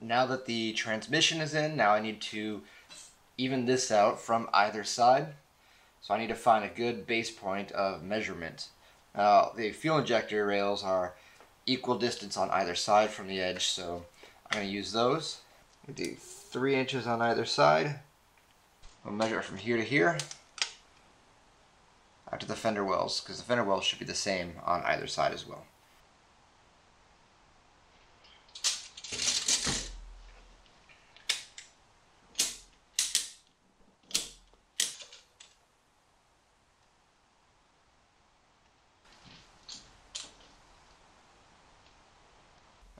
Now that the transmission is in, now I need to even this out from either side. So I need to find a good base point of measurement. Now the fuel injector rails are equal distance on either side from the edge, so I'm going to use those. We do 3 inches on either side. I'll measure it from here to here out to the fender wells, because the fender wells should be the same on either side as well.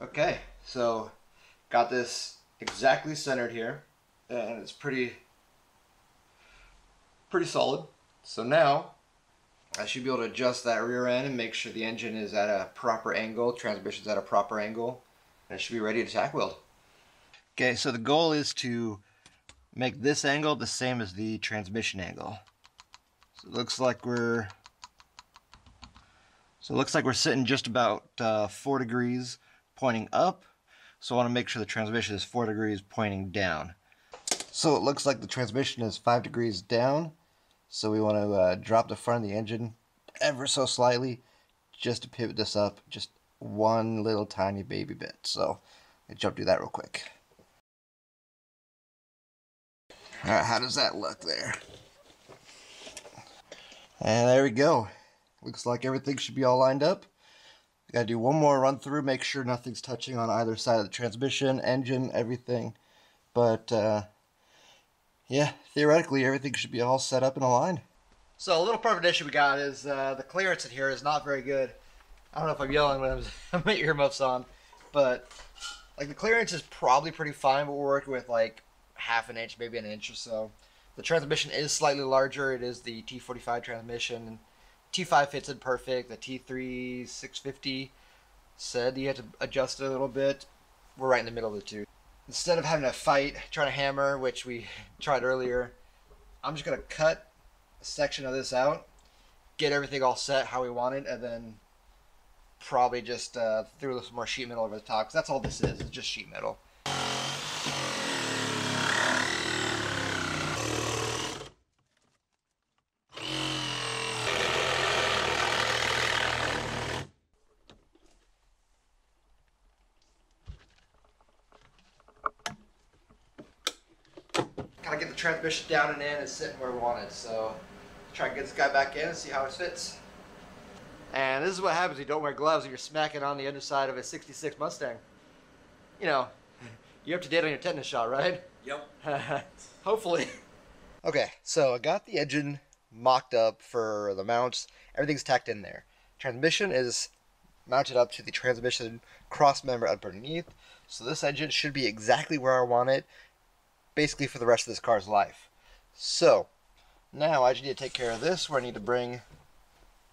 Okay, so got this exactly centered here, and it's pretty solid. So now I should be able to adjust that rear end and make sure the engine is at a proper angle, transmission's at a proper angle, and it should be ready to tack weld. Okay, so the goal is to make this angle the same as the transmission angle. So it looks like we're sitting just about 4 degrees pointing up. So I want to make sure the transmission is 4 degrees pointing down. So it looks like the transmission is 5 degrees down. So we want to drop the front of the engine ever so slightly just to pivot this up just one little tiny baby bit. So let's jump do that real quick. Alright, how does that look there? And there we go. Looks like everything should be all lined up. Gotta do one more run through, make sure nothing's touching on either side of the transmission, engine, everything. But yeah, theoretically everything should be all set up and aligned. So a little part of an issue we got is the clearance in here is not very good. I don't know if I'm yelling when I'm my earmuffs on, but like the clearance is probably pretty fine, but we're working with like ½ an inch, maybe an inch or so. The transmission is slightly larger. It is the T45 transmission. T5 fits in perfect. The T3 650 said you had to adjust it a little bit. We're right in the middle of the two. Instead of having to fight, trying to hammer, which we tried earlier, I'm just going to cut a section of this out, get everything all set how we want it, and then probably just throw some more sheet metal over the top, because that's all this is. It's just sheet metal. Kind of get the transmission down and in and sitting where we want it. So try and get this guy back in and see how it fits. And this is what happens if you don't wear gloves and you're smacking on the underside of a '66 Mustang. You know, you're up to date on your tetanus shot, right? Yep. Hopefully. Okay, so I got the engine mocked up for the mounts. Everything's tacked in there. Transmission is mounted up to the transmission cross member underneath. So this engine should be exactly where I want it, basically for the rest of this car's life. So now I just need to take care of this, where I need to bring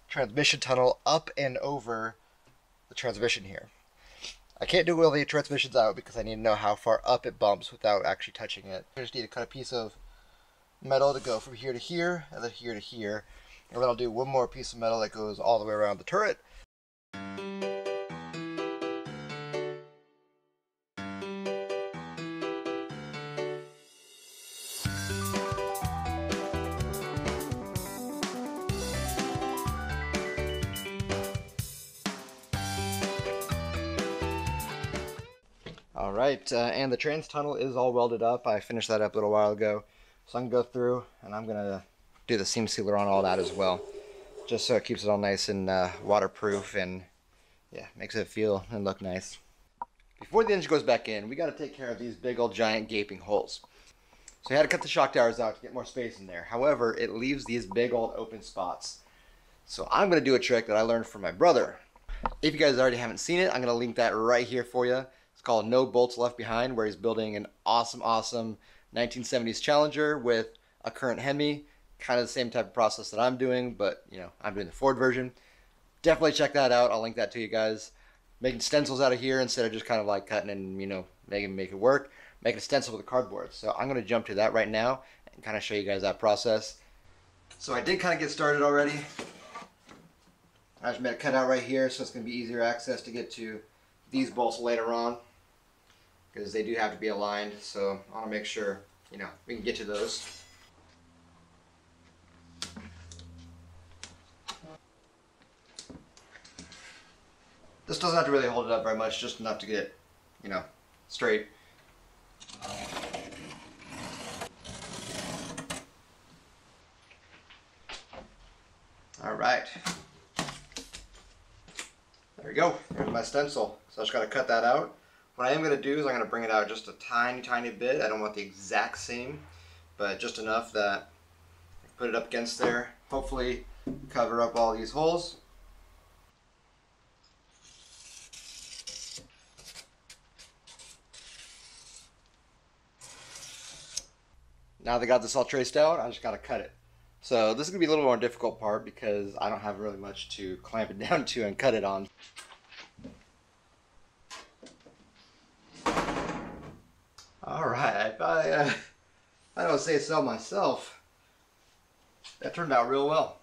transmission tunnel up and over the transmission here. I can't do it while the transmission's out because I need to know how far up it bumps without actually touching it. I just need to cut a piece of metal to go from here to here and then here to here, and then I'll do one more piece of metal that goes all the way around the turret. Alright, and the trans tunnel is all welded up. I finished that up a little while ago. So I'm going to go through and I'm going to do the seam sealer on all that as well. Just so it keeps it all nice and waterproof and yeah, makes it feel and look nice. Before the engine goes back in, we got to take care of these big old giant gaping holes. So I had to cut the shock towers out to get more space in there. However, it leaves these big old open spots. So I'm going to do a trick that I learned from my brother. If you guys already haven't seen it, I'm going to link that right here for you. It's called No Bolts Left Behind, where he's building an awesome 1970s Challenger with a current Hemi. Kind of the same type of process that I'm doing, but you know, I'm doing the Ford version. Definitely check that out. I'll link that to you guys. Making stencils out of here instead of just kind of like cutting and, you know, make it work. Making a stencil with a cardboard. So I'm going to jump to that right now and kind of show you guys that process. So I did kind of get started already. I just made a cutout right here, so it's going to be easier access to get to these bolts later on. because they do have to be aligned. So I want to make sure, you know, we can get to those. This doesn't have to really hold it up very much, just enough to get it, you know, straight. All right. There we go. There's my stencil. So I just got to cut that out. What I am going to do is I'm going to bring it out just a tiny bit. I don't want the exact same, but just enough that I put it up against there. Hopefully cover up all these holes. Now that I got this all traced out, I just got to cut it. So this is going to be a little more difficult part because I don't have really much to clamp it down to and cut it on. Alright, if I don't say so myself, that turned out real well.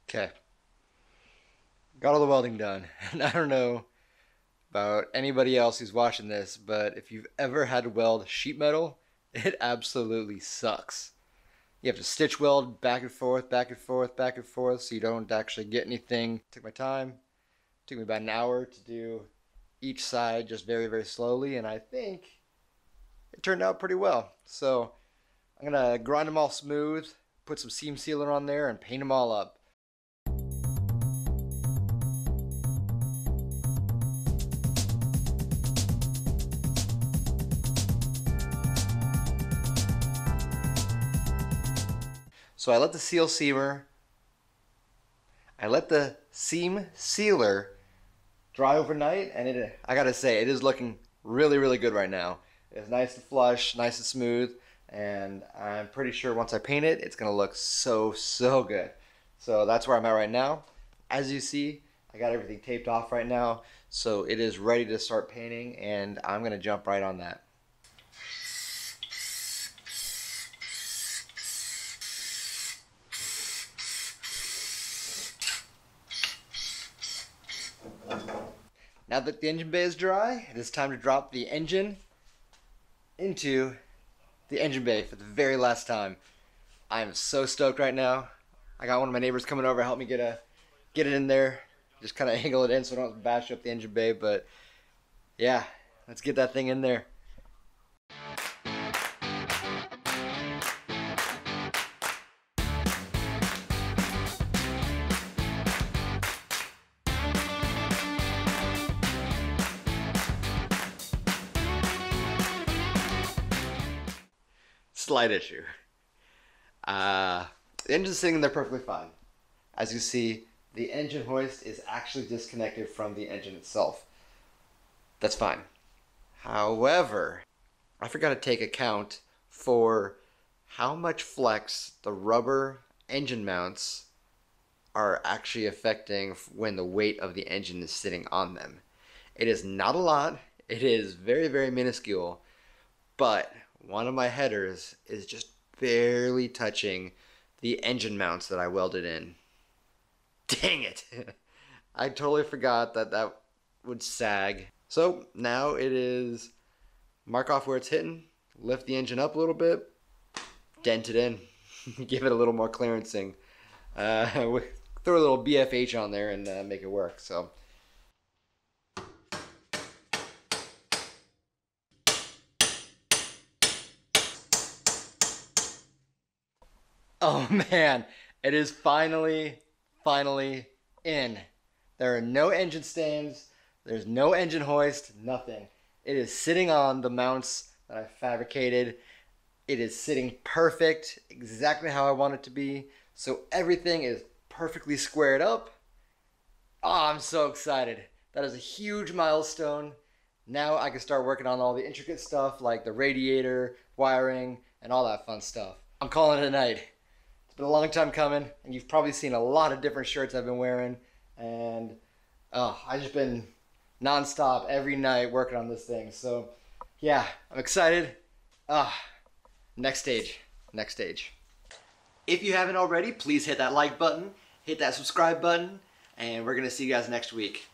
Okay. Got all the welding done. And I don't know about anybody else who's watching this, but if you've ever had to weld sheet metal, it absolutely sucks. You have to stitch weld back and forth, back and forth, back and forth, so you don't actually get anything. Took my time. Took me about an hour to do each side just very slowly, and I think it turned out pretty well. So I'm gonna grind them all smooth, put some seam sealer on there, and paint them all up. So I let the seam sealer dry overnight, and I gotta say, it is looking really good right now. It's nice and flush, nice and smooth, and I'm pretty sure once I paint it, it's gonna look so good. So that's where I'm at right now. As you see, I got everything taped off right now, so it is ready to start painting, and I'm gonna jump right on that. Now that the engine bay is dry, it is time to drop the engine into the engine bay for the very last time. I am so stoked right now. I got one of my neighbors coming over to help me get it in there. Just kind of angle it in so I don't have to bash up the engine bay, but yeah, let's get that thing in there. Slight issue. The engine's sitting there perfectly fine. As you see, the engine hoist is actually disconnected from the engine itself. That's fine. However, I forgot to take account for how much flex the rubber engine mounts are actually affecting when the weight of the engine is sitting on them. It is not a lot. It is very minuscule, but one of my headers is just barely touching the engine mounts that I welded in. Dang it! I totally forgot that would sag. So now it is mark off where it's hitting, lift the engine up a little bit, dent it in, give it a little more clearancing. Throw a little BFH on there and make it work. So. Oh man, it is finally in. There are no engine stands, there's no engine hoist, nothing. It is sitting on the mounts that I fabricated. It is sitting perfect, exactly how I want it to be. So everything is perfectly squared up. Oh, I'm so excited. That is a huge milestone. Now I can start working on all the intricate stuff like the radiator, wiring, and all that fun stuff. I'm calling it a night. It's been a long time coming, and you've probably seen a lot of different shirts I've been wearing, and I've just been non-stop every night working on this thing. So yeah, I'm excited. Next stage, next stage. If you haven't already, please hit that like button, hit that subscribe button, and we're gonna see you guys next week.